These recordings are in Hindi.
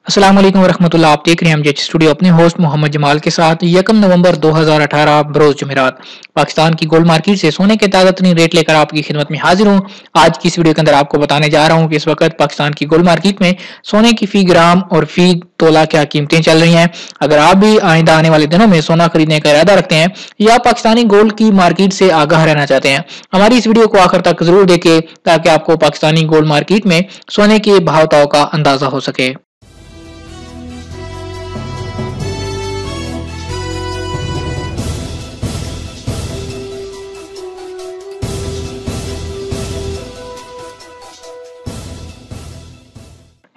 अस्सलाम वालेकुम वरहमतुल्लाह। आप देख रहे हैं एमजेएच स्टूडियो अपने होस्ट मोहम्मद जमाल के साथ। 1 नवंबर 2018 बरोज जुमेरात पाकिस्तान की गोल्ड मार्केट से सोने के ताज़ा तरीन रेट लेकर आपकी खिदमत में हाजिर हूं। आज की इस वीडियो के अंदर आपको बताने जा रहा हूं कि इस वक्त पाकिस्तान की गोल्ड मार्केट में सोने की फी ग्राम और फी तोला क्या कीमतें चल रही हैं। अगर आप भी आइंदा आने वाले दिनों में सोना खरीदने का इरादा रखते हैं या पाकिस्तानी गोल्ड की मार्केट से आगाह रहना चाहते हैं, हमारी इस वीडियो को आखिर तक जरूर देखें ताकि आपको पाकिस्तानी गोल्ड मार्केट में सोने के भाव ताव का अंदाजा हो सके।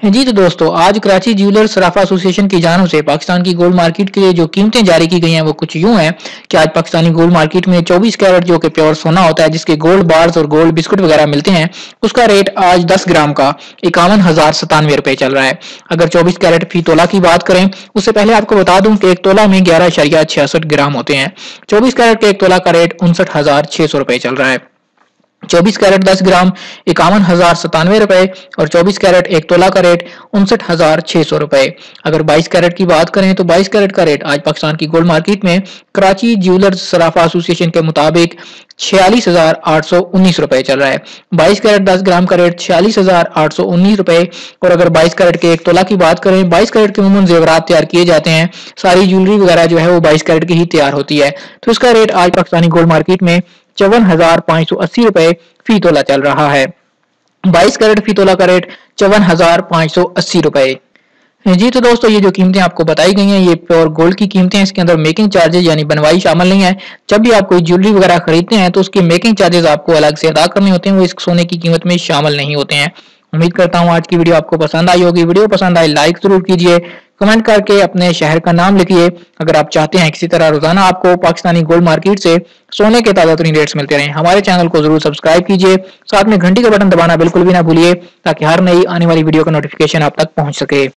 जी तो दोस्तों, आज कराची ज्वेलर सराफा एसोसिएशन की जानिब से पाकिस्तान की गोल्ड मार्केट के लिए जो कीमतें जारी की गई हैं वो कुछ यूं हैं कि आज पाकिस्तानी गोल्ड मार्केट में 24 कैरेट जो कि प्योर सोना होता है, जिसके गोल्ड बार्स और गोल्ड बिस्कुट वगैरह मिलते हैं, उसका रेट आज 10 ग्राम का 51,097 रुपए चल रहा है। अगर 24 कैरेट फी तोला की बात करें, उससे पहले आपको बता दूं कि एक तोला में 11.66 ग्राम होते हैं। 24 कैरेट के एक तोला का रेट 59,600 रुपए चल रहा है। 24 कैरेट 10 ग्राम 51,097 रुपए और 24 कैरेट एक तोला का रेट 59,600 रुपए। अगर 22 कैरेट की बात करें तो 22 कैरेट का रेट आज पाकिस्तान की गोल्ड मार्केट में कराची ज्वेलर्स सराफा एसोसिएशन के मुताबिक 46,819 रुपए चल रहा है। 22 कैरेट 10 ग्राम का रेट 46,819 रुपए। और अगर 22 कैरेट के एक तोला की बात करें, 22 कैरेट के अमूमन जेवरात तैयार किए जाते हैं, सारी ज्वेलरी वगैरह जो है वो 22 कैरेट की ही तैयार होती है, तो इसका रेट आज पाकिस्तानी गोल्ड मार्केट में 54,580 रुपए फी तोला चल रहा है। 22 कैरेट फी तोला का रेट 54,580 रुपए। जी तो दोस्तों, ये जो कीमतें आपको बताई गई हैं ये प्योर गोल्ड की कीमतें हैं। इसके अंदर मेकिंग चार्जेस यानी बनवाई शामिल नहीं है। जब भी आप कोई ज्वेलरी वगैरह खरीदते हैं तो उसके मेकिंग चार्जेस आपको अलग से अदा करने होते हैं, वो इस सोने की कीमत में शामिल नहीं होते हैं। उम्मीद करता हूँ आज की वीडियो आपको पसंद आई होगी। वीडियो पसंद आए लाइक जरूर कीजिए, कमेंट करके अपने शहर का नाम लिखिए। अगर आप चाहते हैं किसी तरह रोजाना आपको पाकिस्तानी गोल्ड मार्केट से सोने के ताजा तरीन रेट्स मिलते रहें, हमारे चैनल को जरूर सब्सक्राइब कीजिए। साथ में घंटी का बटन दबाना बिल्कुल भी ना भूलिए ताकि हर नई आने वाली वीडियो का नोटिफिकेशन आप तक पहुंच सके।